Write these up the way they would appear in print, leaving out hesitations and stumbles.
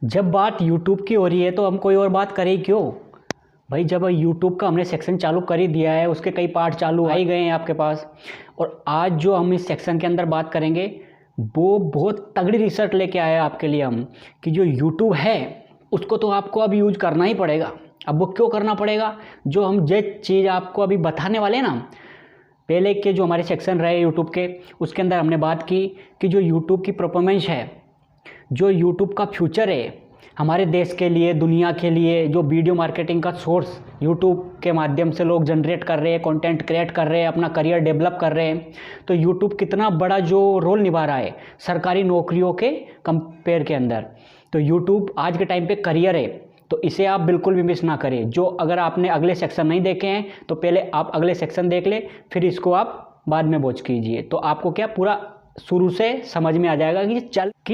जब बात यूट्यूब की हो रही है तो हम कोई और बात करें क्यों भाई। जब यूट्यूब का हमने सेक्शन चालू कर ही दिया है, उसके कई पार्ट चालू आ ही गए हैं आपके पास। और आज जो हम इस सेक्शन के अंदर बात करेंगे वो बहुत तगड़ी रिसर्च लेके आए हैं आपके लिए हम, कि जो यूट्यूब है उसको तो आपको अब यूज करना ही पड़ेगा। अब वो क्यों करना पड़ेगा, जो हम जो चीज़ आपको अभी बताने वाले हैं ना, पहले के जो हमारे सेक्शन रहे यूट्यूब के, उसके अंदर हमने बात की कि जो यूट्यूब की परफॉर्मेंस है, जो यूट्यूब का फ्यूचर है हमारे देश के लिए, दुनिया के लिए, जो वीडियो मार्केटिंग का सोर्स यूट्यूब के माध्यम से लोग जनरेट कर रहे हैं, कंटेंट क्रिएट कर रहे हैं, अपना करियर डेवलप कर रहे हैं, तो यूट्यूब कितना बड़ा जो रोल निभा रहा है सरकारी नौकरियों के कंपेयर के अंदर। तो यूट्यूब आज के टाइम पे करियर है, तो इसे आप बिल्कुल भी मिस ना करें। जो अगर आपने अगले सेक्शन नहीं देखे हैं तो पहले आप अगले सेक्शन देख ले, फिर इसको आप बाद में वॉच कीजिए, तो आपको क्या पूरा शुरू से समझ में आ जाएगा कि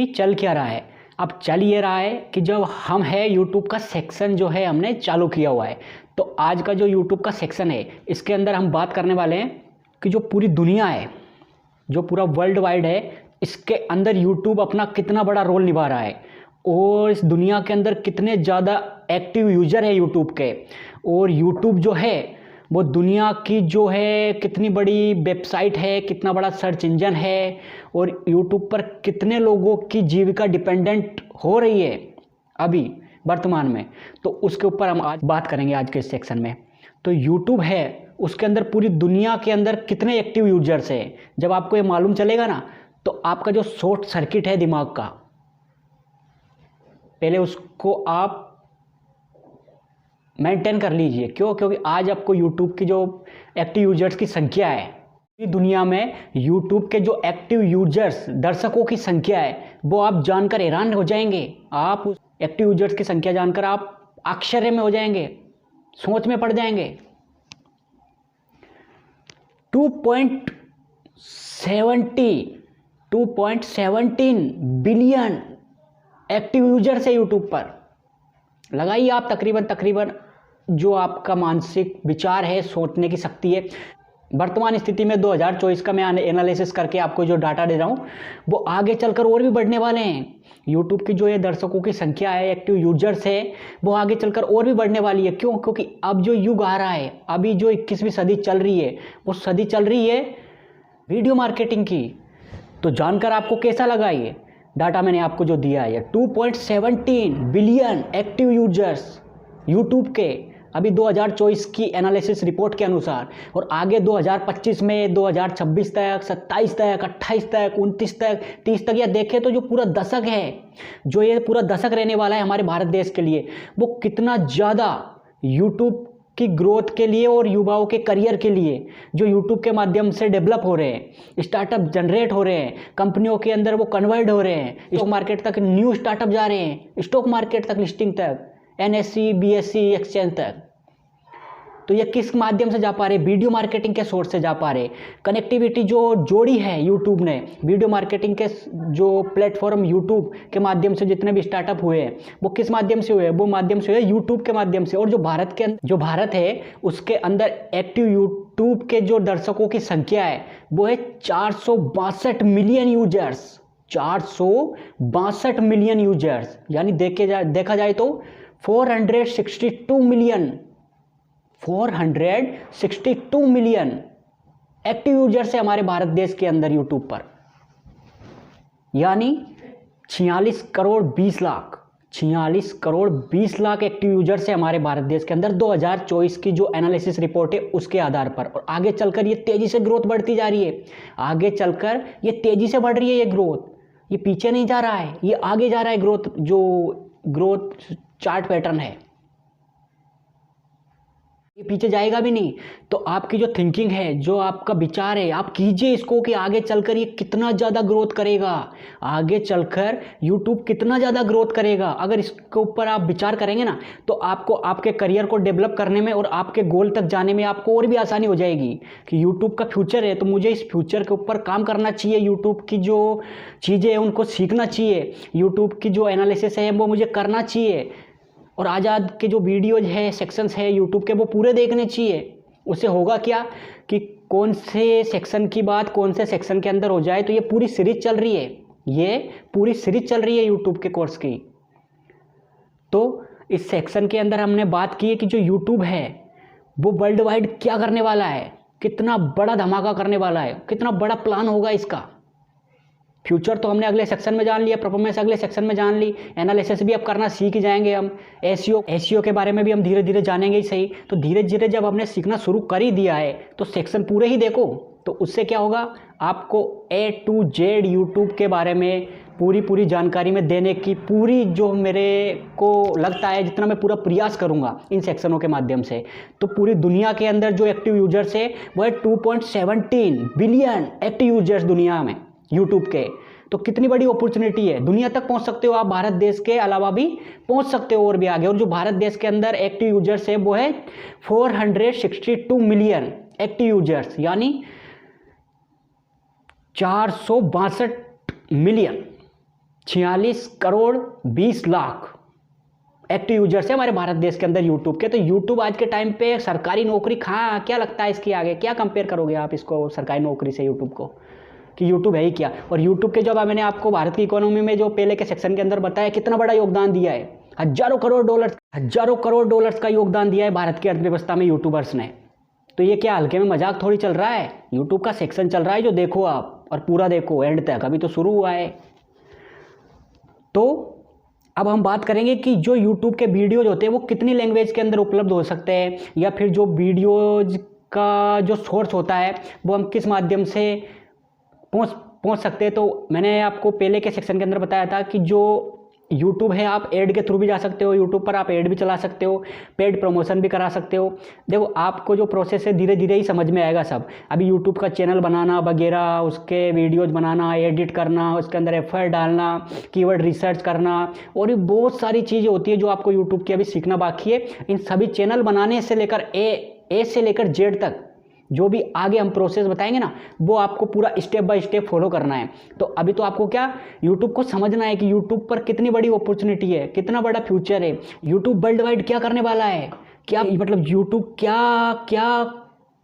चल क्या रहा है। अब चल ये रहा है कि जब हम है यूट्यूब का सेक्शन जो है हमने चालू किया हुआ है, तो आज का जो यूट्यूब का सेक्शन है इसके अंदर हम बात करने वाले हैं कि जो पूरी दुनिया है, जो पूरा वर्ल्ड वाइड है, इसके अंदर यूट्यूब अपना कितना बड़ा रोल निभा रहा है, और इस दुनिया के अंदर कितने ज़्यादा एक्टिव यूज़र है यूट्यूब के। और यूट्यूब जो है वो दुनिया की जो है कितनी बड़ी वेबसाइट है, कितना बड़ा सर्च इंजन है, और यूट्यूब पर कितने लोगों की जीविका डिपेंडेंट हो रही है अभी वर्तमान में। तो उसके ऊपर हम आज बात करेंगे आज के इस सेक्शन में। तो यूट्यूब है उसके अंदर पूरी दुनिया के अंदर कितने एक्टिव यूजर्स हैं, जब आपको ये मालूम चलेगा ना, तो आपका जो शॉर्ट सर्किट है दिमाग का, पहले उसको आप मेंटेन कर लीजिए। क्यों? क्योंकि आज आपको यूट्यूब की जो एक्टिव यूजर्स की संख्या है, पूरी दुनिया में यूट्यूब के जो एक्टिव यूजर्स दर्शकों की संख्या है, वो आप जानकर हैरान हो जाएंगे। आप उस एक्टिव यूजर्स की संख्या जानकर आप आश्चर्य में हो जाएंगे, सोच में पड़ जाएंगे। 2.17 बिलियन एक्टिव यूजर्स है यूट्यूब पर। लगाइए आप तकरीबन जो आपका मानसिक विचार है, सोचने की शक्ति है। वर्तमान स्थिति में 2024 का मैं एनालिसिस करके आपको जो डाटा दे रहा हूँ वो आगे चलकर और भी बढ़ने वाले हैं। यूट्यूब की जो ये दर्शकों की संख्या है, एक्टिव यूजर्स है, वो आगे चलकर और भी बढ़ने वाली है। क्यों? क्योंकि अब जो युग आ रहा है, अभी जो 21वीं सदी चल रही है, वो सदी चल रही है वीडियो मार्केटिंग की। तो जानकर आपको कैसा लगा ये डाटा मैंने आपको जो दिया है, 2.17 बिलियन एक्टिव यूजर्स यूट्यूब के अभी 2024 की एनालिसिस रिपोर्ट के अनुसार, और आगे 2025 में, 2026 तक, 27 तक, 28 तक, 29 तक, 30 तक, या देखें तो जो पूरा दशक है, जो ये पूरा दशक रहने वाला है हमारे भारत देश के लिए, वो कितना ज़्यादा यूट्यूब की ग्रोथ के लिए और युवाओं के करियर के लिए, जो यूट्यूब के माध्यम से डेवलप हो रहे हैं, स्टार्टअप जनरेट हो रहे हैं, कंपनियों के अंदर वो कन्वर्ट हो रहे हैं, स्टॉक मार्केट तक न्यू स्टार्टअप जा रहे हैं, स्टॉक मार्केट तक, लिस्टिंग तक, एनएससी, बीएससी, एक्सचेंज तक। तो ये किस माध्यम से जा पा रहे? वीडियो मार्केटिंग के सोर्स से जा पा रहे। कनेक्टिविटी जो जोड़ी है यूट्यूब ने, वीडियो मार्केटिंग के जो प्लेटफॉर्म यूट्यूब के माध्यम से जितने भी स्टार्टअप हुए हैं, वो किस माध्यम से हुए? वो माध्यम से हुए यूट्यूब के माध्यम से। और जो भारत है उसके अंदर एक्टिव यूट्यूब के जो दर्शकों की संख्या है वो है 462 मिलियन यूजर्स। 462 मिलियन यूजर्स, यानी देखा जाए तो 462 मिलियन एक्टिव यूजर्स है हमारे भारत देश के अंदर यूट्यूब पर, यानी 46 करोड़ 20 लाख एक्टिव यूजर्स है हमारे भारत देश के अंदर 2024 की जो एनालिसिस रिपोर्ट है उसके आधार पर। और आगे चलकर ये तेजी से ग्रोथ बढ़ती जा रही है, आगे चलकर ये तेजी से बढ़ रही है। ये ग्रोथ, ये पीछे नहीं जा रहा है, ये आगे जा रहा है। जो ग्रोथ चार्ट पैटर्न है, ये पीछे जाएगा भी नहीं। तो आपकी जो थिंकिंग है, जो आपका विचार है, आप कीजिए इसको कि आगे चलकर ये कितना ज़्यादा ग्रोथ करेगा, आगे चलकर YouTube कितना ज़्यादा ग्रोथ करेगा। अगर इसके ऊपर आप विचार करेंगे ना, तो आपको आपके करियर को डेवलप करने में और आपके गोल तक जाने में आपको और भी आसानी हो जाएगी कि YouTube का फ्यूचर है, तो मुझे इस फ्यूचर के ऊपर काम करना चाहिए, YouTube की जो चीज़ें हैं उनको सीखना चाहिए, YouTube की जो एनालिसिस है वो मुझे करना चाहिए, और आज़ाद के जो वीडियोज है, सेक्शंस है यूट्यूब के, वो पूरे देखने चाहिए। उससे होगा क्या कि कौन से सेक्शन की बात कौन से सेक्शन के अंदर हो जाए, तो ये पूरी सीरीज चल रही है, ये पूरी सीरीज चल रही है यूट्यूब के कोर्स की। तो इस सेक्शन के अंदर हमने बात की है कि जो यूट्यूब है वो वर्ल्ड वाइड क्या करने वाला है, कितना बड़ा धमाका करने वाला है, कितना बड़ा प्लान होगा इसका। फ्यूचर तो हमने अगले सेक्शन में जान लिया, परफॉर्मेंस अगले सेक्शन में जान ली, एनालिसिस भी अब करना सीख ही जाएंगे हम, एसईओ के बारे में भी हम धीरे धीरे जानेंगे ही सही। तो धीरे धीरे जब हमने सीखना शुरू कर ही दिया है तो सेक्शन पूरे ही देखो, तो उससे क्या होगा, आपको A to Z यूट्यूब के बारे में पूरी जानकारी में देने की पूरी जो मेरे को लगता है, जितना मैं पूरा प्रयास करूंगा इन सेक्शनों के माध्यम से, तो पूरी दुनिया के अंदर जो एक्टिव यूजर्स है वो है 2.17 बिलियन एक्टिव यूजर्स दुनिया में यूट्यूब के। तो कितनी बड़ी अपॉर्चुनिटी है, दुनिया तक पहुंच सकते हो आप, भारत देश के अलावा भी पहुंच सकते हो और भी आगे। और जो भारत देश के अंदर एक्टिव यूजर्स है वो है 462 मिलियन एक्टिव यूजर्स, यानी 462 million, 46 crore 20 lakh active users है हमारे भारत देश के अंदर यूट्यूब के। तो यूट्यूब आज के टाइम पे सरकारी नौकरी कहाँ, क्या लगता है इसके आगे, क्या कंपेयर करोगे आप इसको सरकारी नौकरी से यूट्यूब को, कि यूट्यूब है ही क्या। और यूट्यूब के जब मैंने आपको भारत की इकोनॉमी में जो पहले के सेक्शन के अंदर बताया कितना बड़ा योगदान दिया है, हजारों करोड़ डॉलर्स का योगदान दिया है भारत की अर्थव्यवस्था में यूट्यूबर्स ने। तो ये क्या हल्के में मजाक थोड़ी चल रहा है, यूट्यूब का सेक्शन चल रहा है जो देखो आप, और पूरा देखो एंड तक, अभी तो शुरू हुआ है। तो अब हम बात करेंगे कि जो यूट्यूब के वीडियोज होते हैं वो कितनी लैंग्वेज के अंदर उपलब्ध हो सकते हैं, या फिर जो वीडियोज का जो सोर्स होता है वो हम किस माध्यम से पहुंच सकते हैं। तो मैंने आपको पहले के सेक्शन के अंदर बताया था कि जो यूट्यूब है आप ऐड के थ्रू भी जा सकते हो, यूट्यूब पर आप ऐड भी चला सकते हो, पेड प्रमोशन भी करा सकते हो। देखो आपको जो प्रोसेस है धीरे धीरे ही समझ में आएगा सब। अभी यूट्यूब का चैनल बनाना वगैरह, उसके वीडियोज बनाना, एडिट करना, उसके अंदर एफर्ट डालना, कीवर्ड रिसर्च करना, और भी बहुत सारी चीज़ें होती है जो आपको यूट्यूब की अभी सीखना बाकी है। इन सभी चैनल बनाने से लेकर ए से लेकर जेड तक जो भी आगे हम प्रोसेस बताएंगे ना, वो आपको पूरा स्टेप बाय स्टेप फॉलो करना है। तो अभी तो आपको क्या, यूट्यूब को समझना है कि यूट्यूब पर कितनी बड़ी अपॉर्चुनिटी है, कितना बड़ा फ्यूचर है, यूट्यूब वर्ल्ड वाइड क्या करने वाला है, क्या मतलब यूट्यूब क्या क्या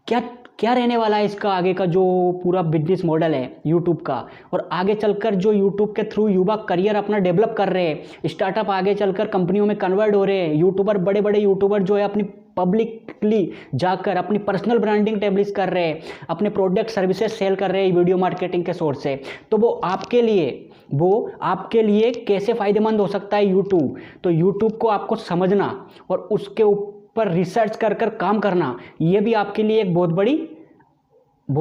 क्या क्या रहने वाला है, इसका आगे का जो पूरा बिजनेस मॉडल है यूट्यूब का। और आगे चलकर जो यूट्यूब के थ्रू युवा करियर अपना डेवलप कर रहे हैं, स्टार्टअप आगे चलकर कंपनियों में कन्वर्ट हो रहे हैं, यूट्यूबर बड़े बड़े यूट्यूबर जो है अपनी पब्लिकली जाकर अपनी पर्सनल ब्रांडिंग स्टैब्लिश कर रहे हैं, अपने प्रोडक्ट सर्विसेज सेल कर रहे हैं वीडियो मार्केटिंग के सोर्स से। तो वो आपके लिए कैसे फ़ायदेमंद हो सकता है यूट्यूब। तो यूट्यूब को आपको समझना और उसके ऊपर रिसर्च कर काम करना, ये भी आपके लिए एक बहुत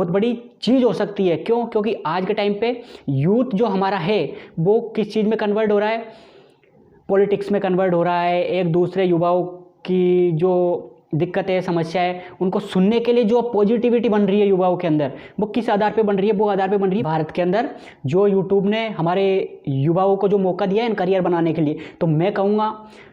बड़ी चीज़ हो सकती है। क्यों? क्योंकि आज के टाइम पे यूथ जो हमारा है वो किस चीज़ में कन्वर्ट हो रहा है, पॉलिटिक्स में कन्वर्ट हो रहा है। एक दूसरे युवाओं की जो दिक्कतें, समस्याएं, उनको सुनने के लिए जो पॉजिटिविटी बन रही है युवाओं के अंदर, वो किस आधार पे बन रही है, वो आधार पे बन रही है भारत के अंदर जो यूट्यूब ने हमारे युवाओं को जो मौका दिया है इन करियर बनाने के लिए। तो मैं कहूँगा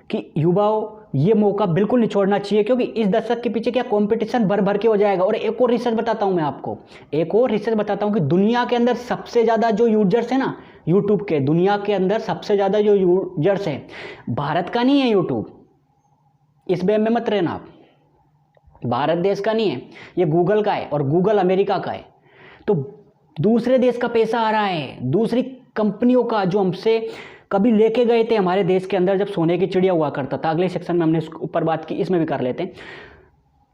कि युवाओं ये मौका बिल्कुल नहीं छोड़ना चाहिए, क्योंकि इस दशक के पीछे क्या कंपटीशन भर के हो जाएगा। और एक और रिसर्च बताता हूँ मैं आपको, कि दुनिया के अंदर सबसे ज़्यादा जो यूजर्स है ना यूट्यूब के, दुनिया के अंदर सबसे ज़्यादा जो यूजर्स है भारत का नहीं है यूट्यूब, इस वेब में मत रहना आप, भारत देश का नहीं है, ये गूगल का है, और गूगल अमेरिका का है। तो दूसरे देश का पैसा आ रहा है, दूसरी कंपनियों का, जो हमसे कभी लेके गए थे हमारे देश के अंदर जब सोने की चिड़िया हुआ करता था। अगले सेक्शन में हमने इसके ऊपर बात की, इसमें भी कर लेते हैं।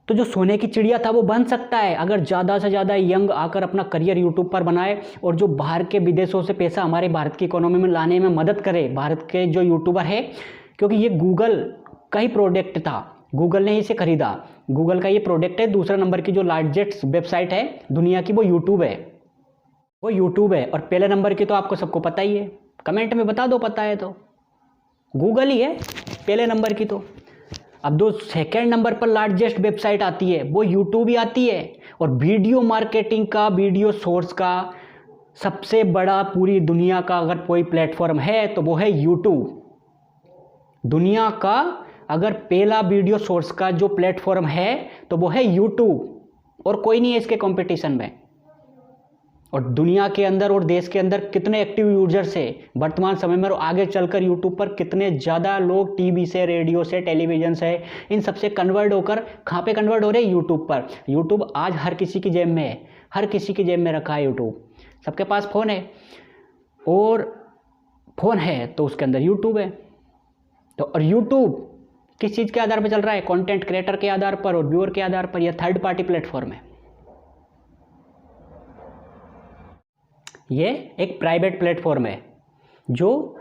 तो जो सोने की चिड़िया था वो बन सकता है अगर ज़्यादा से ज़्यादा यंग आकर अपना करियर यूट्यूब पर बनाए, और जो बाहर के विदेशों से पैसा हमारे भारत की इकोनॉमी में लाने में मदद करे भारत के जो यूट्यूबर है। क्योंकि ये गूगल का ही प्रोडक्ट था, गूगल ने इसे खरीदा, गूगल का ये प्रोडक्ट है। दूसरा नंबर की जो लार्जेस्ट वेबसाइट है दुनिया की वो यूट्यूब है, और पहले नंबर की तो आपको सबको पता ही है, कमेंट में बता दो पता है तो, गूगल ही है पहले नंबर की। तो अब जो सेकेंड नंबर पर लार्जेस्ट वेबसाइट आती है वो यूट्यूब ही आती है। और वीडियो मार्केटिंग का, वीडियो सोर्स का सबसे बड़ा पूरी दुनिया का अगर कोई प्लेटफॉर्म है तो वो है यूट्यूब। दुनिया का अगर पहला वीडियो सोर्स का जो प्लेटफॉर्म है तो वो है यूट्यूब, और कोई नहीं है इसके कंपटीशन में। और दुनिया के अंदर और देश के अंदर कितने एक्टिव यूजर्स है वर्तमान समय में, और आगे चलकर यूट्यूब पर कितने ज़्यादा लोग टीवी से, रेडियो से, टेलीविज़न से, इन सबसे कन्वर्ट होकर कहाँ पे कन्वर्ट हो रहे हैं, यूट्यूब पर। यूट्यूब आज हर किसी की जेब में है, हर किसी की जेब में रखा है यूट्यूब। सबके पास फ़ोन है, और फ़ोन है तो उसके अंदर यूट्यूब है। तो और यूट्यूब किस चीज़ के आधार पर चल रहा है? कंटेंट क्रिएटर के आधार पर और व्यूअर के आधार पर, या थर्ड पार्टी प्लेटफॉर्म है? ये एक प्राइवेट प्लेटफॉर्म है जो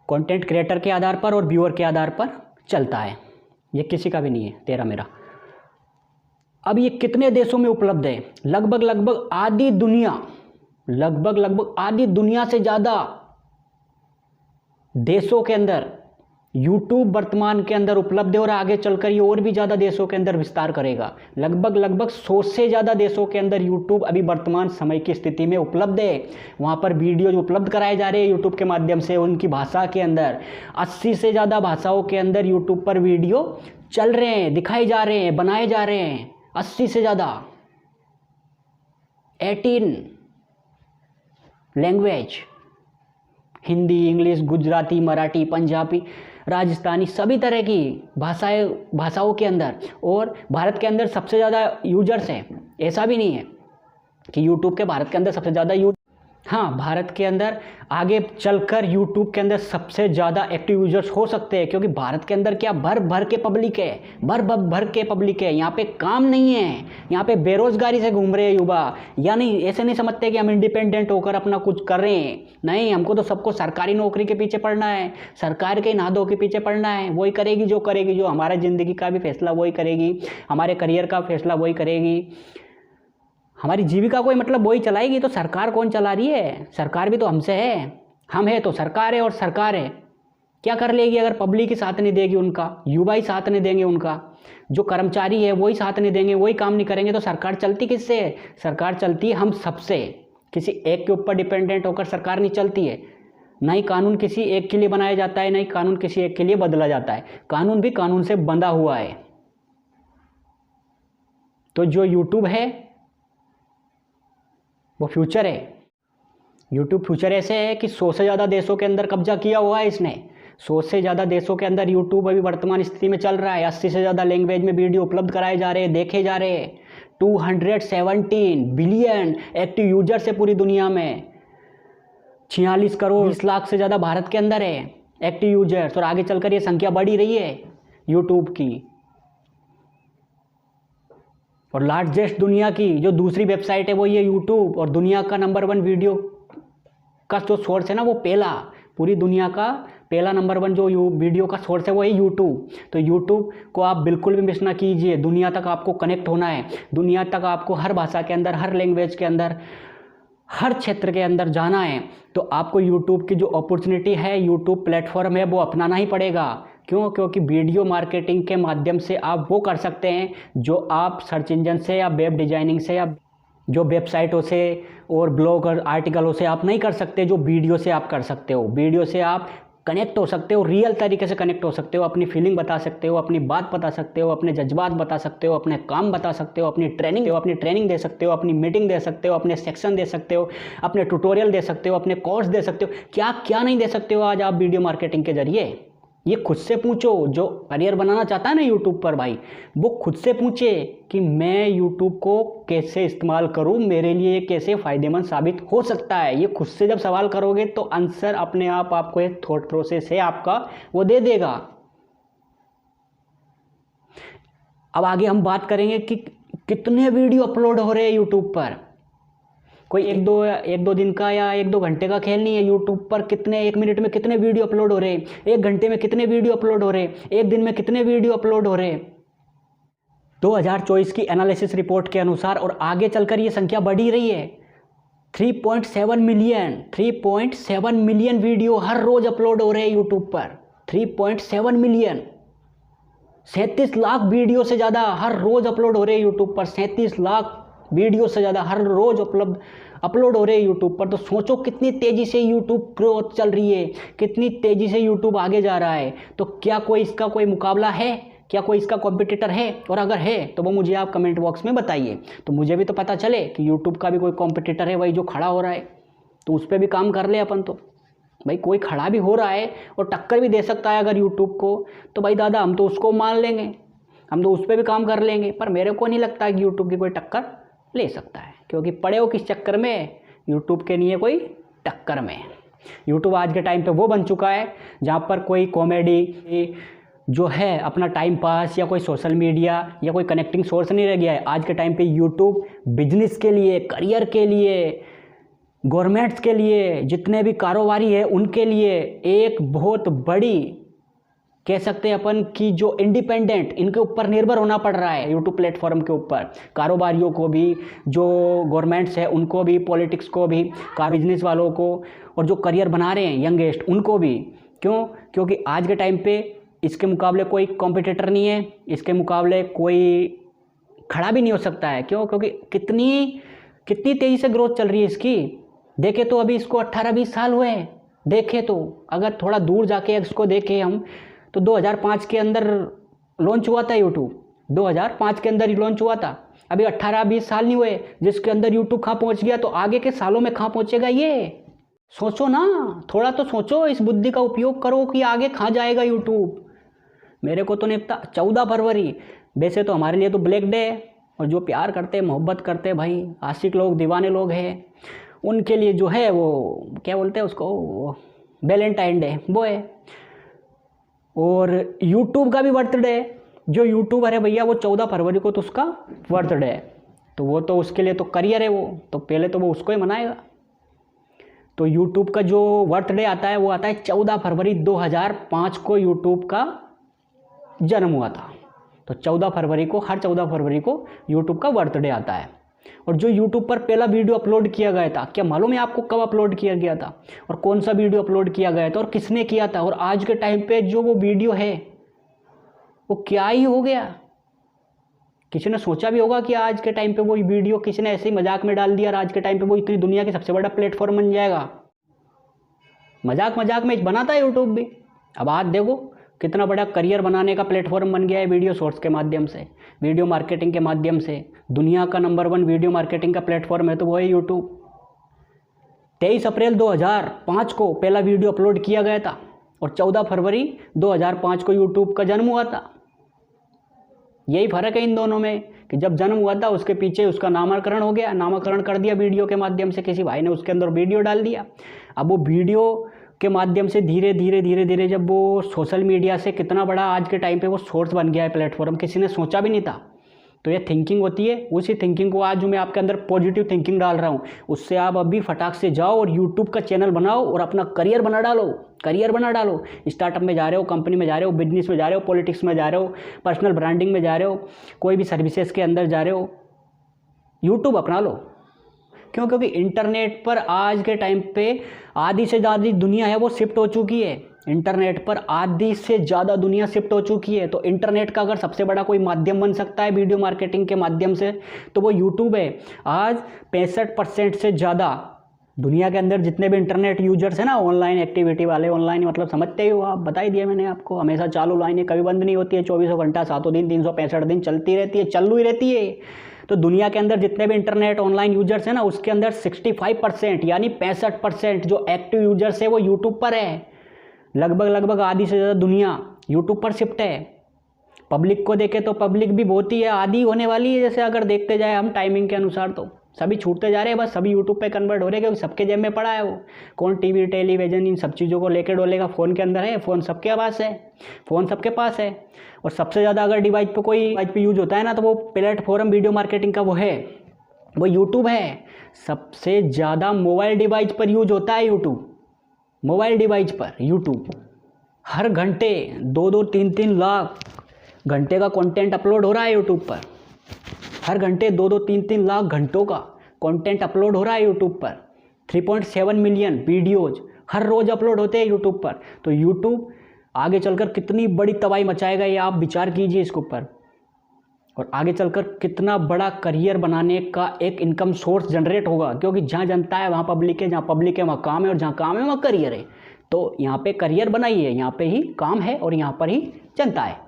कंटेंट क्रिएटर के आधार पर और व्यूअर के आधार पर चलता है। ये किसी का भी नहीं है, तेरा मेरा। अब ये कितने देशों में उपलब्ध है? लगभग आधी दुनिया से ज़्यादा देशों के अंदर YouTube वर्तमान के अंदर उपलब्ध है और आगे चलकर ये और भी ज़्यादा देशों के अंदर विस्तार करेगा। लगभग 100 से ज़्यादा देशों के अंदर YouTube अभी वर्तमान समय की स्थिति में उपलब्ध है। वहाँ पर वीडियो जो उपलब्ध कराए जा रहे हैं YouTube के माध्यम से उनकी भाषा के अंदर, 80 से ज़्यादा भाषाओं के अंदर YouTube पर वीडियो चल रहे हैं, दिखाए जा रहे हैं, बनाए जा रहे हैं। 80 से ज़्यादा 18 लैंग्वेज, हिंदी, इंग्लिश, गुजराती, मराठी, पंजाबी, राजस्थानी, सभी तरह की भाषाओं के अंदर। और भारत के अंदर सबसे ज़्यादा यूजर्स हैं। ऐसा भी नहीं है कि YouTube के भारत के अंदर सबसे ज़्यादा हाँ, भारत के अंदर आगे चलकर YouTube के अंदर सबसे ज़्यादा एक्टिव यूजर्स हो सकते हैं, क्योंकि भारत के अंदर क्या भर के पब्लिक है। यहाँ पे काम नहीं है, यहाँ पे बेरोजगारी से घूम रहे हैं युवा। यानी ऐसे नहीं समझते कि हम इंडिपेंडेंट होकर अपना कुछ कर रहे हैं। नहीं, हमको तो सबको सरकारी नौकरी के पीछे पड़ना है, सरकार के नादों के पीछे पड़ना है। वही करेगी जो हमारा ज़िंदगी का भी फैसला वही करेगी, हमारे करियर का फैसला वही करेगी, हमारी जीविका कोई मतलब वही चलाएगी। तो सरकार कौन चला रही है? सरकार भी तो हमसे है, हम है तो सरकार है, और सरकार है क्या कर लेगी अगर पब्लिक ही साथ नहीं देगी, उनका युवा ही साथ नहीं देंगे, उनका जो कर्मचारी है वही साथ नहीं देंगे, वही काम नहीं करेंगे, तो सरकार चलती किससे है? सरकार चलती है हम सबसे। किसी एक के ऊपर डिपेंडेंट होकर सरकार नहीं चलती है। ना ही कानून किसी एक के लिए बनाया जाता है, ना ही कानून किसी एक के लिए बदला जाता है। कानून भी कानून से बंधा हुआ है। तो जो यूट्यूब है वो फ्यूचर है। यूट्यूब फ्यूचर ऐसे है कि 100 से ज़्यादा देशों के अंदर कब्जा किया हुआ है इसने। 100 से ज़्यादा देशों के अंदर यूट्यूब अभी वर्तमान स्थिति में चल रहा है। 80 से ज़्यादा लैंग्वेज में वीडियो उपलब्ध कराए जा रहे हैं, देखे जा रहे हैं। 217 बिलियन एक्टिव यूजर्स है पूरी दुनिया में। 46 करोड़ 20 लाख से ज़्यादा भारत के अंदर है एक्टिव यूजर्स, और आगे चलकर ये संख्या बढ़ ही रही है यूट्यूब की। और लार्जेस्ट दुनिया की जो दूसरी वेबसाइट है वो ये यूट्यूब, और दुनिया का नंबर 1 वीडियो का जो सोर्स है ना, वो पूरी दुनिया का पहला नंबर 1 जो वीडियो का सोर्स है वो है यूट्यूब। तो यूट्यूब को आप बिल्कुल भी मिस ना कीजिए। दुनिया तक आपको कनेक्ट होना है, दुनिया तक आपको हर भाषा के अंदर, हर लैंग्वेज के अंदर, हर क्षेत्र के अंदर जाना है। तो आपको यूट्यूब की जो अपॉर्चुनिटी है, यूट्यूब प्लेटफॉर्म है, वो अपनाना ही पड़ेगा। क्यों? क्योंकि वीडियो मार्केटिंग के माध्यम से आप वो कर सकते हैं जो आप सर्च इंजन से या वेब डिजाइनिंग से या जो वेबसाइटों से और ब्लॉग और आर्टिकलों से आप नहीं कर सकते, जो वीडियो से आप कर सकते हो। वीडियो से आप कनेक्ट हो सकते हो, रियल तरीके से कनेक्ट हो सकते हो, अपनी फीलिंग बता सकते हो, अपनी बात बता सकते हो, अपने जज्बात बता सकते हो, अपने काम बता सकते हो, अपनी ट्रेनिंग दे सकते हो, अपनी मीटिंग दे सकते हो, अपने सेक्शन दे सकते हो, अपने ट्यूटोरियल दे सकते हो, अपने कोर्स दे सकते हो। क्या क्या नहीं दे सकते हो आज आप वीडियो मार्केटिंग के जरिए? ये खुद से पूछो। जो करियर बनाना चाहता है ना यूट्यूब पर भाई, वो खुद से पूछे कि मैं यूट्यूब को कैसे इस्तेमाल करूं, मेरे लिए ये कैसे फ़ायदेमंद साबित हो सकता है। ये खुद से जब सवाल करोगे तो आंसर अपने आप आपको एक थॉट प्रोसेस है आपका, वो दे देगा। अब आगे हम बात करेंगे कि कितने वीडियो अपलोड हो रहे हैं यूट्यूब पर। कोई एक दो दिन का या 1-2 घंटे का खेल नहीं है। यूट्यूब पर कितने, 1 मिनट में कितने वीडियो अपलोड हो रहे हैं, 1 घंटे में कितने वीडियो अपलोड हो रहे हैं, 1 दिन में कितने वीडियो अपलोड हो रहे हैं। 2024 की एनालिसिस रिपोर्ट के अनुसार, और आगे चलकर ये संख्या बढ़ ही रही है। 3.7 मिलियन वीडियो हर रोज अपलोड हो रहे हैं यूट्यूब पर। 3.7 मिलियन, 37 लाख वीडियो से ज़्यादा हर रोज अपलोड हो रहे हैं यूट्यूब पर। 37 लाख वीडियो से ज़्यादा हर रोज अपलोड हो रहे हैं यूट्यूब पर। तो सोचो कितनी तेज़ी से यूट्यूब ग्रोथ चल रही है, कितनी तेज़ी से यूट्यूब आगे जा रहा है। तो क्या कोई इसका कोई मुकाबला है? क्या कोई इसका कॉम्पिटिटर है? और अगर है तो वो मुझे आप कमेंट बॉक्स में बताइए, तो मुझे भी तो पता चले कि यूट्यूब का भी कोई कॉम्पिटिटर है वही जो खड़ा हो रहा है, तो उस पर भी काम कर ले अपन। तो भाई कोई खड़ा भी हो रहा है और टक्कर भी दे सकता है अगर यूट्यूब को, तो भाई दादा हम तो उसको मान लेंगे, हम तो उस पर भी काम कर लेंगे। पर मेरे को नहीं लगता कि यूट्यूब की कोई टक्कर ले सकता है, क्योंकि पड़े हो किस चक्कर में? यूट्यूब के नहीं है कोई टक्कर में। यूट्यूब आज के टाइम पे वो बन चुका है जहाँ पर कोई कॉमेडी जो है अपना टाइम पास या कोई सोशल मीडिया या कोई कनेक्टिंग सोर्स नहीं रह गया है। आज के टाइम पे यूट्यूब बिजनेस के लिए, करियर के लिए, गवर्नमेंट्स के लिए, जितने भी कारोबारी है उनके लिए एक बहुत बड़ी, कह सकते हैं अपन कि जो इंडिपेंडेंट, इनके ऊपर निर्भर होना पड़ रहा है यूट्यूब प्लेटफॉर्म के ऊपर। कारोबारियों को भी, जो गवर्नमेंट्स है उनको भी, पॉलिटिक्स को भी, बिजनेस वालों को, और जो करियर बना रहे हैं यंगेस्ट उनको भी। क्यों? क्योंकि आज के टाइम पे इसके मुकाबले कोई कॉम्पिटिटर नहीं है, इसके मुकाबले कोई खड़ा भी नहीं हो सकता है। क्यों? क्योंकि कितनी तेज़ी से ग्रोथ चल रही है इसकी। देखे तो अभी इसको 18-20 साल हुए हैं। देखे तो अगर थोड़ा दूर जाके इसको देखें हम तो 2005 के अंदर लॉन्च हुआ था यूट्यूब, 2005 के अंदर ही लॉन्च हुआ था। अभी 18-20 साल नहीं हुए जिसके अंदर यूट्यूब कहाँ पहुँच गया, तो आगे के सालों में कहाँ पहुँचेगा ये सोचो ना, थोड़ा तो सोचो, इस बुद्धि का उपयोग करो कि आगे कहाँ जाएगा यूट्यूब। मेरे को तो नहीं पता। 14 फरवरी वैसे तो हमारे लिए तो ब्लैक डे है, और जो प्यार करते, मोहब्बत करते भाई, आशिक लोग, दीवाने लोग हैं, उनके लिए जो है वो क्या बोलते हैं उसको, वैलेंटाइन डे वो है। और यूट्यूब का भी बर्थडे है। जो यूट्यूबर है भैया वो 14 फरवरी को तो उसका बर्थडे है, तो वो तो उसके लिए तो करियर है, वो तो पहले तो वो उसको ही मनाएगा। तो यूट्यूब का जो बर्थडे आता है वो आता है 14 फरवरी 2005 को यूट्यूब का जन्म हुआ था। तो 14 फरवरी को, हर 14 फरवरी को यूट्यूब का बर्थडे आता है। और जो यूट्यूब पर पहला वीडियो अपलोड किया गया था, क्या मालूम है आपको कब अपलोड किया गया था और कौन सा वीडियो अपलोड किया गया था और किसने किया था? और आज के टाइम पे जो वो वीडियो है वो क्या ही हो गया। किसी ने सोचा भी होगा कि आज के टाइम पे वो वीडियो किसी ने ऐसे ही मजाक में डाल दिया और आज के टाइम पे वो इतनी दुनिया की सबसे बड़ा प्लेटफॉर्म बन जाएगा? मजाक मजाक में बनाता है यूट्यूब भी। अब आज देखो कितना बड़ा करियर बनाने का प्लेटफॉर्म बन गया है वीडियो शॉर्ट्स के माध्यम से, वीडियो मार्केटिंग के माध्यम से। दुनिया का नंबर 1 वीडियो मार्केटिंग का प्लेटफॉर्म है तो वो है यूट्यूब। 23 अप्रैल 2005 को पहला वीडियो अपलोड किया गया था और 14 फरवरी 2005 को यूट्यूब का जन्म हुआ था। यही फ़र्क है इन दोनों में कि जब जन्म हुआ था उसके पीछे उसका नामकरण हो गया, नामकरण कर दिया वीडियो के माध्यम से, किसी भाई ने उसके अंदर वीडियो डाल दिया। अब वो वीडियो के माध्यम से धीरे धीरे जब वो सोशल मीडिया से कितना बड़ा आज के टाइम पे वो सोर्स बन गया है प्लेटफॉर्म, किसी ने सोचा भी नहीं था। तो ये थिंकिंग होती है, उसी थिंकिंग को आज जो मैं आपके अंदर पॉजिटिव थिंकिंग डाल रहा हूँ, उससे आप अभी फटाक से जाओ और यूट्यूब का चैनल बनाओ और अपना करियर बना डालो। स्टार्टअप में जा रहे हो, कंपनी में जा रहे हो, बिजनेस में जा रहे हो, पॉलिटिक्स में जा रहे हो, पर्सनल ब्रांडिंग में जा रहे हो, कोई भी सर्विसेज के अंदर जा रहे हो, यूट्यूब अपना लो। क्यों? क्योंकि इंटरनेट पर आज के टाइम पे आधी से ज़्यादा दुनिया है वो शिफ्ट हो चुकी है। इंटरनेट पर आधी से ज़्यादा दुनिया शिफ्ट हो चुकी है। तो इंटरनेट का अगर सबसे बड़ा कोई माध्यम बन सकता है वीडियो मार्केटिंग के माध्यम से तो वो यूट्यूब है। आज 65% से ज़्यादा दुनिया के अंदर जितने भी इंटरनेट यूजर्स हैं ना, ऑनलाइन एक्टिविटी वाले, ऑनलाइन मतलब समझते ही हो आप, बता ही दिया मैंने आपको, हमेशा चालू लाइनें कभी बंद नहीं होती है, 24 घंटा 7 दिन 365 दिन चलती रहती है, चालू ही रहती है। तो दुनिया के अंदर जितने भी इंटरनेट ऑनलाइन यूजर्स हैं ना, उसके अंदर 65% यानी 65% जो एक्टिव यूजर्स है वो यूट्यूब पर है। लगभग आधी से ज़्यादा दुनिया यूट्यूब पर शिफ्ट है। पब्लिक को देखें तो पब्लिक भी बहुत ही है, आधी होने वाली है। जैसे अगर देखते जाए हम टाइमिंग के अनुसार तो सभी छूटते जा रहे हैं, बस सभी यूट्यूब पे कन्वर्ट हो रहे हैं क्योंकि सबके जेब में पड़ा है वो। कौन टीवी टेलीविजन इन सब चीज़ों को लेकर डोलेगा? फ़ोन के अंदर है, फ़ोन सबके पास है। और सबसे ज़्यादा अगर डिवाइस पे यूज होता है ना तो वो प्लेटफॉर्म वीडियो मार्केटिंग का वो यूट्यूब है। सबसे ज़्यादा मोबाइल डिवाइस पर यूज होता है यूट्यूब। मोबाइल डिवाइस पर यूट्यूब हर घंटे 2-2, 3-3 लाख घंटे का कंटेंट अपलोड हो रहा है यूट्यूब पर। हर घंटे 2-2, 3-3 लाख घंटों का कंटेंट अपलोड हो रहा है यूट्यूब पर। 3.7 मिलियन वीडियोज हर रोज़ अपलोड होते हैं यूट्यूब पर। तो यूट्यूब आगे चलकर कितनी बड़ी तबाही मचाएगा ये आप विचार कीजिए इसके ऊपर। और आगे चलकर कितना बड़ा करियर बनाने का एक इनकम सोर्स जनरेट होगा, क्योंकि जहाँ जनता है वहाँ पब्लिक है, जहाँ पब्लिक है वहाँ काम है, और जहाँ काम है वहाँ करियर है। तो यहाँ पे करियर बनाइए, यहाँ पे ही काम है और यहाँ पर ही जनता है।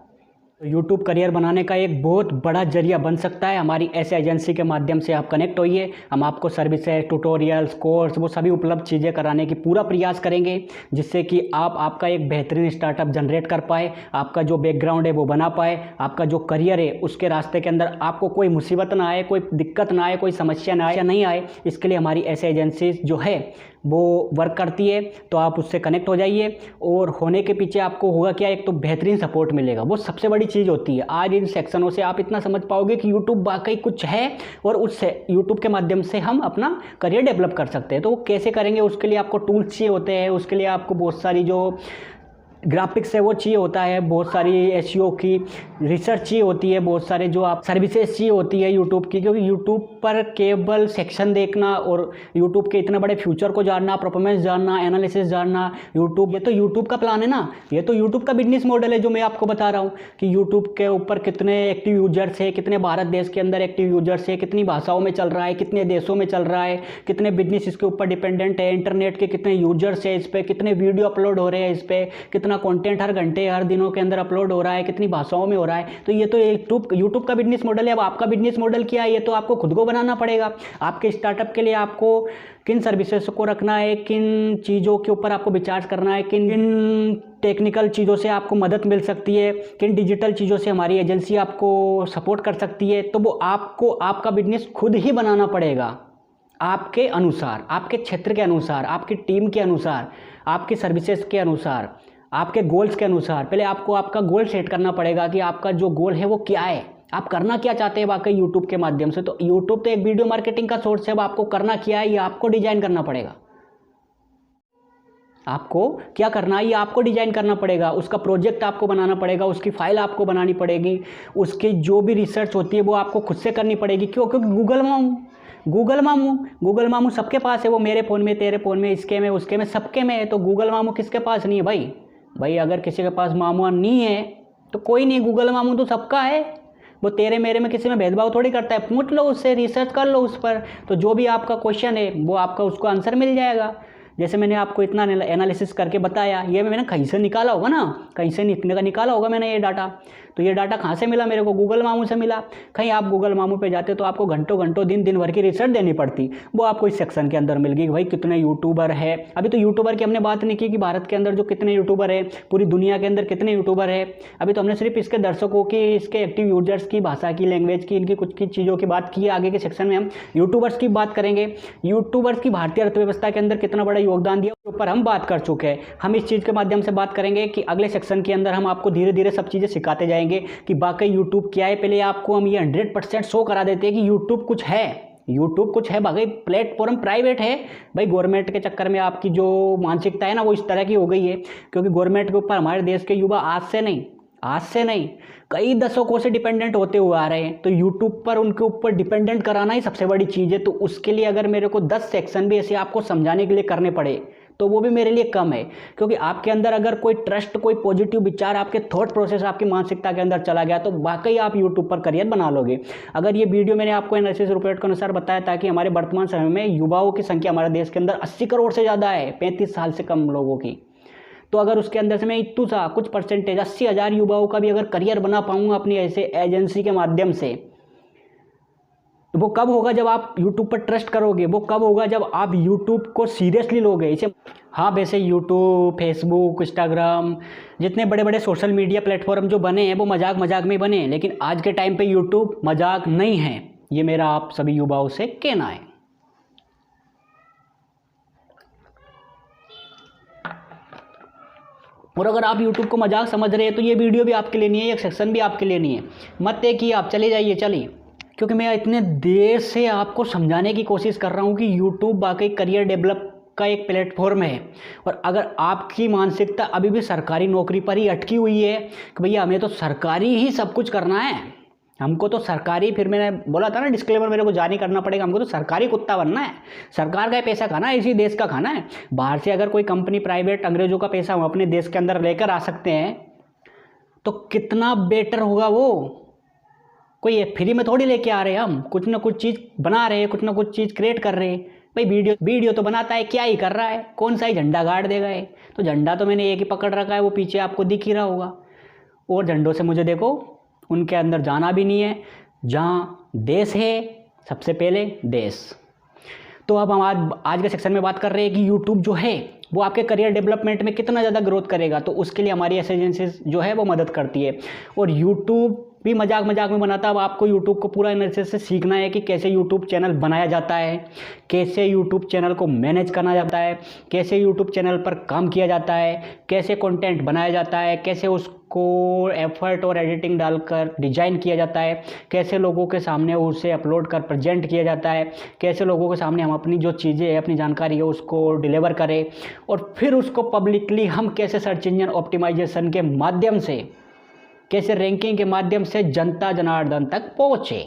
तो यूट्यूब करियर बनाने का एक बहुत बड़ा जरिया बन सकता है। हमारी ऐसे एजेंसी के माध्यम से आप कनेक्ट होइए, हम आपको सर्विसेज, ट्यूटोरियल्स, कोर्स वो सभी उपलब्ध चीज़ें कराने की पूरा प्रयास करेंगे, जिससे कि आप आपका एक बेहतरीन स्टार्टअप जनरेट कर पाए, आपका जो बैकग्राउंड है वो बना पाए, आपका जो करियर है उसके रास्ते के अंदर आपको कोई मुसीबत ना आए, कोई दिक्कत ना आए, कोई समस्या ना आए, नहीं आए। इसके लिए हमारी ऐसे एजेंसी जो है वो वर्क करती है, तो आप उससे कनेक्ट हो जाइए। और होने के पीछे आपको होगा क्या, एक तो बेहतरीन सपोर्ट मिलेगा, वो सबसे बड़ी चीज़ होती है। आज इन सेक्शनों से आप इतना समझ पाओगे कि यूट्यूब वाकई कुछ है, और उससे यूट्यूब के माध्यम से हम अपना करियर डेवलप कर सकते हैं। तो वो कैसे करेंगे, उसके लिए आपको टूल्स चाहिए होते हैं, उसके लिए आपको बहुत सारी जो ग्राफिक्स है वो चाहिए होता है, बहुत सारी एसईओ की रिसर्च चाहिए होती है, बहुत सारे जो आप सर्विसेज चाहिए होती है यूट्यूब की। क्योंकि यूट्यूब पर केवल सेक्शन देखना और यूट्यूब के इतने बड़े फ्यूचर को जानना, परफॉर्मेंस जानना, एनालिसिस जानना, ये तो यूट्यूब का प्लान है ना, ये तो यूट्यूब का बिजनेस मॉडल है जो मैं आपको बता रहा हूँ कि यूट्यूब के ऊपर कितने एक्टिव यूजर्स है, कितने भारत देश के अंदर एक्टिव यूजर्स है, कितनी भाषाओं में चल रहा है, कितने देशों में चल रहा है, कितने बिजनेस इसके ऊपर डिपेंडेंट है, इंटरनेट के कितने यूजर्स है इस पर, कितने वीडियो अपलोड हो रहे हैं इस पर, कितना कंटेंट हर घंटे हर दिनों के अंदर अपलोड हो रहा है, कितनी भाषाओं में हो रहा है। तो ये तो यूट्यूब का बिजनेस मॉडल है। अब आपका बिजनेस मॉडल क्या है, ये तो आपको खुद को बनाना पड़ेगा। आपके स्टार्टअप के लिए आपको किन सर्विसेज को रखना है, किन चीज़ों के ऊपर आपको विचार करना है, किन किन टेक्निकल चीज़ों से आपको मदद मिल सकती है, किन डिजिटल चीज़ों से हमारी एजेंसी आपको सपोर्ट कर सकती है, तो वो आपको आपका बिजनेस खुद ही बनाना पड़ेगा, आपके अनुसार, आपके क्षेत्र के अनुसार, आपकी टीम के अनुसार, आपकी सर्विसेज के अनुसार, आपके गोल्स के अनुसार। पहले आपको आपका गोल सेट करना पड़ेगा कि आपका जो गोल है वो क्या है, आप करना क्या चाहते हैं वाकई यूट्यूब के माध्यम से। तो यूट्यूब तो एक वीडियो मार्केटिंग का सोर्स है, अब आपको करना क्या है ये आपको डिजाइन करना पड़ेगा। आपको क्या करना है ये आपको डिजाइन करना पड़ेगा, उसका प्रोजेक्ट आपको बनाना पड़ेगा, उसकी फाइल आपको बनानी पड़ेगी, उसकी जो भी रिसर्च होती है वो आपको खुद से करनी पड़ेगी। क्यों? क्योंकि गूगल मामू सबके पास है, वो मेरे फ़ोन में, तेरे फ़ोन में, इसके में, उसके में, सबके में है। तो गूगल मामू किसके पास नहीं है भाई अगर किसी के पास मामू नहीं है तो कोई नहीं, गूगल मामू तो सबका है। वो तेरे मेरे में किसी में भेदभाव थोड़ी करता है। पूछ लो उससे, रिसर्च कर लो उस पर, तो जो भी आपका क्वेश्चन है वो आपका उसको आंसर मिल जाएगा। जैसे मैंने आपको इतना एनालिसिस करके बताया, ये मैंने कहीं से निकाला होगा ना, कहीं से निकाला होगा मैंने ये डाटा। तो ये डाटा कहाँ से मिला मेरे को? गूगल मामू से मिला। कहीं आप गूगल मामू पे जाते तो आपको घंटों दिन भर की रिसर्च देनी पड़ती, वो आपको इस सेक्शन के अंदर मिल गई कि भाई कितने यूट्यूबर है। अभी तो यूट्यूबर की हमने बात नहीं की कि भारत के अंदर जो कितने यूट्यूबर है, पूरी दुनिया के अंदर कितने यूट्यूबर है। अभी तो हमने सिर्फ इसके दर्शकों की, इसके एक्टिव यूजर्स की, भाषा की, लैंग्वेज की, इनकी कुछ की चीज़ों की बात की है। आगे के सेक्शन में हम यूट्यूबर्स की बात करेंगे, यूट्यूबर्स की भारतीय अर्थव्यवस्था के अंदर कितना बड़ा योगदान दिया उसके ऊपर हम बात कर चुके हैं। हम इस चीज़ के माध्यम से बात करेंगे कि अगले सेक्शन के अंदर हम आपको धीरे धीरे सब चीज़ें सिखाते जाएंगे कि वाकई यूट्यूब क्या है। पहले आपको हम ये 100% शो करा देते हैं कि यूट्यूब कुछ है, यूट्यूब कुछ है। बाकी प्लेटफॉर्म प्राइवेट है भाई, गवर्नमेंट के चक्कर में आपकी जो मानसिकता है ना वो इस तरह की हो गई है। क्योंकि गवर्नमेंट के ऊपर हमारे देश के युवा आज से नहीं कई दशकों से डिपेंडेंट होते हुए आ रहे हैं। तो यूट्यूब पर उनके ऊपर डिपेंडेंट कराना ही सबसे बड़ी चीज़ है। तो उसके लिए अगर मेरे को 10 सेक्शन भी ऐसे आपको समझाने के लिए करने पड़े तो वो भी मेरे लिए कम है। क्योंकि आपके अंदर अगर कोई ट्रस्ट, कोई पॉजिटिव विचार, आपके थॉट प्रोसेस, आपकी मानसिकता के अंदर चला गया तो वाकई आप यूट्यूब पर करियर बना लोगे। अगर ये वीडियो मैंने आपको एनालिसिस रिपोर्ट के अनुसार बताया ताकि हमारे वर्तमान समय में युवाओं की संख्या हमारे देश के अंदर 80 करोड़ से ज़्यादा है, 35 साल से कम लोगों की। तो अगर उसके अंदर से मैं इतू सा कुछ परसेंटेज 80,000 युवाओं का भी अगर करियर बना पाऊंगा अपनी ऐसे एजेंसी के माध्यम से, तो वो कब होगा? जब आप YouTube पर ट्रस्ट करोगे। वो कब होगा? जब आप YouTube को सीरियसली लोगे इसे। हाँ, वैसे YouTube, फेसबुक, इंस्टाग्राम, जितने बड़े बड़े सोशल मीडिया प्लेटफॉर्म जो बने हैं वो मजाक में बने हैं, लेकिन आज के टाइम पे YouTube मजाक नहीं है। ये मेरा आप सभी युवाओं से कहना है। और अगर आप YouTube को मजाक समझ रहे हैं तो ये वीडियो भी आपके लिए नहीं है, ये सेक्शन भी आपके लिए नहीं है। मत देखिए, आप चले जाइए, चलिए। क्योंकि मैं इतने देर से आपको समझाने की कोशिश कर रहा हूँ कि यूट्यूब वाकई करियर डेवलप का एक प्लेटफॉर्म है। और अगर आपकी मानसिकता अभी भी सरकारी नौकरी पर ही अटकी हुई है कि भैया हमें तो सरकारी ही सब कुछ करना है, हमको तो सरकारी, फिर मैंने बोला था ना डिस्क्लेमर मेरे को जारी करना पड़ेगा, हमको तो सरकारी कुत्ता बनना है, सरकार का पैसा खाना है, इसी देश का खाना है। बाहर से अगर कोई कंपनी प्राइवेट अंग्रेजों का पैसा हम अपने देश के अंदर लेकर आ सकते हैं तो कितना बेटर होगा। वो कोई फ्री में थोड़ी लेके आ रहे हैं, हम कुछ ना कुछ चीज़ बना रहे हैं, कुछ ना कुछ चीज़ क्रिएट कर रहे हैं। भाई वीडियो तो बनाता है, क्या ही कर रहा है, कौन सा ही झंडा गाड़ देगा है। तो झंडा तो मैंने एक ही पकड़ रखा है, वो पीछे आपको दिख ही रहा होगा। और झंडों से मुझे देखो उनके अंदर जाना भी नहीं है। जहाँ देश है सबसे पहले देश। तो अब हम आज के सेक्शन में बात कर रहे हैं कि यूट्यूब जो है वो आपके करियर डेवलपमेंट में कितना ज़्यादा ग्रोथ करेगा। तो उसके लिए हमारी एजेंसीज जो है वो मदद करती है। और यूट्यूब भी मजाक मजाक में बनाता। अब आपको यूट्यूब को पूरा एनालिसिस से सीखना है कि कैसे यूट्यूब चैनल बनाया जाता है, कैसे यूट्यूब चैनल को मैनेज करना जाता है, कैसे यूट्यूब चैनल पर काम किया जाता है, कैसे कंटेंट बनाया जाता है, कैसे उसको एफर्ट और एडिटिंग डालकर डिजाइन किया जाता है, कैसे लोगों के सामने उसे अपलोड कर प्रेजेंट किया जाता है, कैसे लोगों के सामने हम अपनी जो चीज़ें हैं, अपनी जानकारी है उसको डिलीवर करें, और फिर उसको पब्लिकली हम कैसे सर्च इंजन ऑप्टिमाइजेशन के माध्यम से, कैसे रैंकिंग के माध्यम से जनता जनार्दन तक पहुँचे।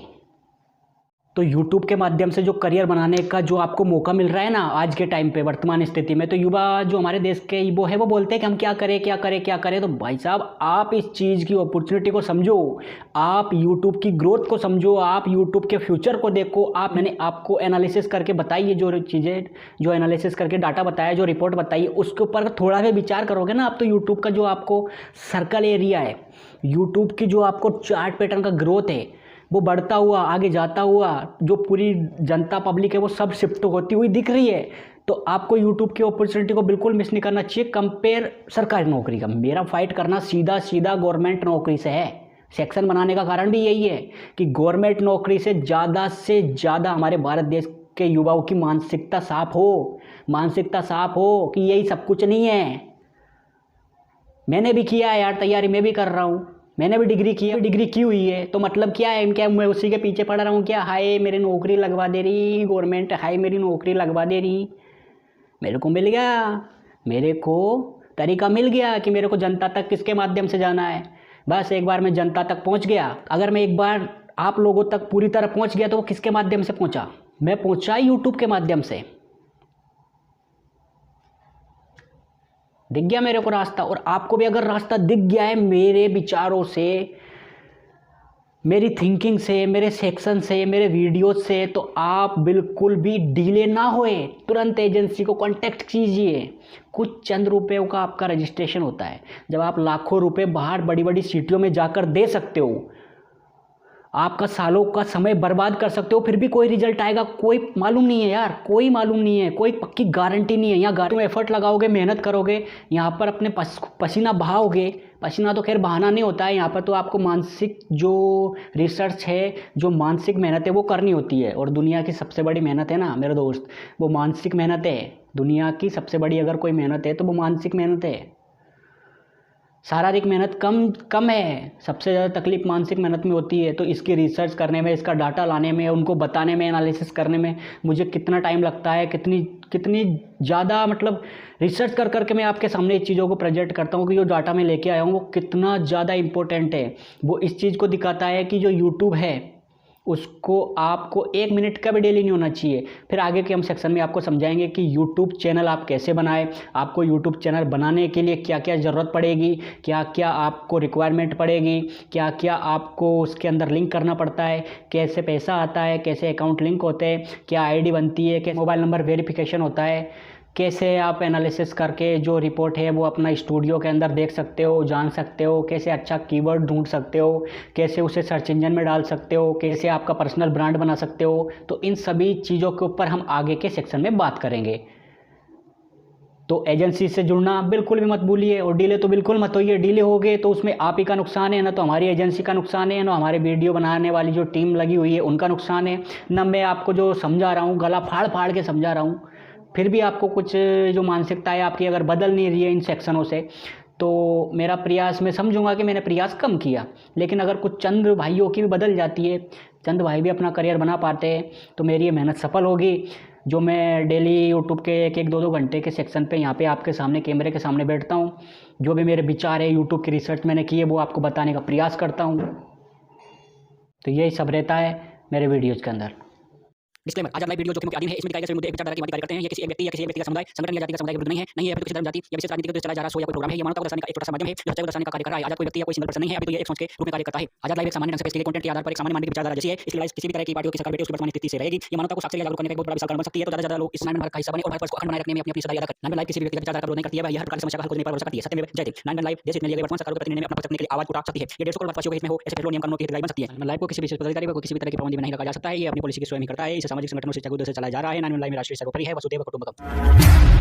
तो YouTube के माध्यम से जो करियर बनाने का जो आपको मौका मिल रहा है ना आज के टाइम पे वर्तमान स्थिति में, तो युवा जो हमारे देश के वो है वो बोलते हैं कि हम क्या करें क्या करें क्या करें। तो भाई साहब आप इस चीज़ की अपॉर्चुनिटी को समझो, आप YouTube की ग्रोथ को समझो, आप YouTube के फ्यूचर को देखो। मैंने आपको एनालिसिस करके बताई है जो चीज़ें, जो एनालिसिस करके डाटा बताया, जो रिपोर्ट बताई, उसके ऊपर थोड़ा भी विचार करोगे ना आप, तो यूट्यूब का जो आपको सर्कल एरिया है, यूट्यूब की जो आपको चार्ट पैटर्न का ग्रोथ है वो बढ़ता हुआ आगे जाता हुआ, जो पूरी जनता पब्लिक है वो सब शिफ्ट होती हुई दिख रही है। तो आपको यूट्यूब की अपॉर्चुनिटी को बिल्कुल मिस नहीं करना चाहिए कंपेयर सरकारी नौकरी का। मेरा फाइट करना सीधा सीधा गवर्नमेंट नौकरी से है। सेक्शन बनाने का कारण भी यही है कि गवर्नमेंट नौकरी से ज़्यादा हमारे भारत देश के युवाओं की मानसिकता साफ हो कि यही सब कुछ नहीं है। मैंने भी किया है यार, तैयारी मैं भी कर रहा हूँ, मैंने भी डिग्री की हुई है। तो मतलब क्या है, क्या मैं उसी के पीछे पड़ रहा हूँ क्या? हाय मेरी नौकरी लगवा दे रही गवर्नमेंट, हाय मेरी नौकरी लगवा दे रही। मेरे को मिल गया, मेरे को तरीका मिल गया कि मेरे को जनता तक किसके माध्यम से जाना है। बस एक बार मैं जनता तक पहुँच गया। अगर मैं एक बार आप लोगों तक पूरी तरह पहुँच गया तो वो किसके माध्यम से पहुँचा? मैं पहुँचा यूट्यूब के माध्यम से। दिख गया मेरे को रास्ता, और आपको भी अगर रास्ता दिख गया है मेरे विचारों से, मेरी थिंकिंग से, मेरे सेक्शन से, मेरे वीडियोस से, तो आप बिल्कुल भी डिले ना होए, तुरंत एजेंसी को कांटेक्ट कीजिए। कुछ चंद रुपयों का आपका रजिस्ट्रेशन होता है। जब आप लाखों रुपए बाहर बड़ी बड़ी सिटियों में जाकर दे सकते हो, आपका सालों का समय बर्बाद कर सकते हो, फिर भी कोई रिजल्ट आएगा कोई मालूम नहीं है यार, कोई मालूम नहीं है, कोई पक्की गारंटी नहीं है। यहाँ तुम एफर्ट लगाओगे, मेहनत करोगे, यहाँ पर अपने पसीना बहाओगे। पसीना तो खैर बहाना नहीं होता है, यहाँ पर तो आपको मानसिक जो रिसर्च है, जो मानसिक मेहनत है वो करनी होती है। और दुनिया की सबसे बड़ी मेहनत है ना मेरे दोस्त, वो मानसिक मेहनत है। दुनिया की सबसे बड़ी अगर कोई मेहनत है तो वो मानसिक मेहनत है। शारीरिक मेहनत कम है, सबसे ज़्यादा तकलीफ मानसिक मेहनत में होती है। तो इसकी रिसर्च करने में, इसका डाटा लाने में, उनको बताने में, एनालिसिस करने में मुझे कितना टाइम लगता है, कितनी ज़्यादा मतलब रिसर्च कर के मैं आपके सामने इस चीज़ों को प्रेजेंट करता हूँ कि जो डाटा मैं लेके आया हूँ वो कितना ज़्यादा इम्पोर्टेंट है। वो इस चीज़ को दिखाता है कि जो यूट्यूब है उसको आपको 1 मिनट का भी डेली नहीं होना चाहिए। फिर आगे के हम सेक्शन में आपको समझाएंगे कि यूट्यूब चैनल आप कैसे बनाएं, आपको यूट्यूब चैनल बनाने के लिए क्या क्या ज़रूरत पड़ेगी, क्या क्या आपको रिक्वायरमेंट पड़ेगी, क्या क्या आपको उसके अंदर लिंक करना पड़ता है, कैसे पैसा आता है, कैसे अकाउंट लिंक होते हैं, क्या आईडी बनती है, कैसे मोबाइल नंबर वेरिफिकेशन होता है, कैसे आप एनालिसिस करके जो रिपोर्ट है वो अपना स्टूडियो के अंदर देख सकते हो, जान सकते हो, कैसे अच्छा कीवर्ड ढूंढ सकते हो, कैसे उसे सर्च इंजन में डाल सकते हो, कैसे आपका पर्सनल ब्रांड बना सकते हो। तो इन सभी चीज़ों के ऊपर हम आगे के सेक्शन में बात करेंगे। तो एजेंसी से जुड़ना बिल्कुल भी मत भूलिए, और डीले तो बिल्कुल मत होइए। डीले हो गए तो उसमें आप ही का नुकसान है, ना तो हमारी एजेंसी का नुकसान है, ना हमारे वीडियो बनाने वाली जो टीम लगी हुई है उनका नुकसान है, ना मैं आपको जो समझा रहा हूँ गला फाड़ के समझा रहा हूँ। फिर भी आपको कुछ जो मानसिकता है आपकी अगर बदल नहीं रही है इन सेक्शनों से, तो मेरा प्रयास, मैं समझूंगा कि मैंने प्रयास कम किया। लेकिन अगर कुछ चंद भाइयों की भी बदल जाती है, चंद भाई भी अपना करियर बना पाते हैं, तो मेरी ये मेहनत सफल होगी। जो मैं डेली यूट्यूब के 1-2 घंटे के सेक्शन पे यहाँ पे आपके सामने कैमरे के सामने बैठता हूँ, जो भी मेरे विचार है, यूट्यूब की रिसर्च मैंने की है, वो आपको बताने का प्रयास करता हूँ। तो यही सब रहता है मेरे वीडियोज़ के अंदर। डिस्क्लेमर, आज लाइव वीडियो जोखिम के अधीन है। इसमें दिखाए गए सभी मुद्दे एक विचारधारा की बात करते हैं। ये किसी एक व्यक्ति या किसी व्यक्ति का समुदाय, संगठन या जाति का समुदाय के विरुद्ध नहीं है, नहीं है फिर किसी धर्म, जाति या विशेष राजनीति के उद्देश्य चला जा रहा सो या कोई प्रोग्राम है। ये मानवता को दर्शाने का एक छोटा सा माध्यम है जो सच्चाई को दर्शाने का कार्य कर रहा है। आजाद कोई व्यक्ति या कोई सिंगल पर्सन नहीं है, अभी तो ये एक सोच के रूप में कार्य करता है। आजाद लाइव एक सामान्य ढंग से इसके कंटेंट के आधार पर एक सामान्य मानवीय विचारधारा जैसी है। इसकी लड़ाई किसी भी तरह की पार्टियों की सरकार बैठे उसकी वर्तमान स्थिति से रहेगी। ये मानवता को साक्षर या जागरूक करने का बहुत बड़ा विशाल कारण बन सकती है। तो ज्यादा लोग इस भारत का हिस्सा बने और भारत को अखंड बनाए रखने में अपनी अपनी सदा याद रखें। लाइव किसी भी व्यक्ति का विचारधारा का विरोध नहीं करती है, वह हर प्रकार की समस्या का हल खोजने पर भरोसा करती है। सत्यमेव जयते। लाइव देश में लिए गए वर्तमान सरकार को प्रतिनिधि में अपना पक्ष रखने के लिए आवाज उठा सकती है। ये 150 करोड़ वासियों के हित में हो ऐसे फैसलों नियम कानूनों की हितग्राही बन सकती है। लाइव को किसी विशेष पदाधिकारी को किसी भी तरह की पाबंदी में नहीं लगा जा सकता है। ये अपनी पॉलिसी की स्वयं ही करता है। इसे सामाजिक संगठनों से चलाया जा रहा है। लाइव राष्ट्रीय सर्वोपरि है, वसुधैव कुटुंबकम।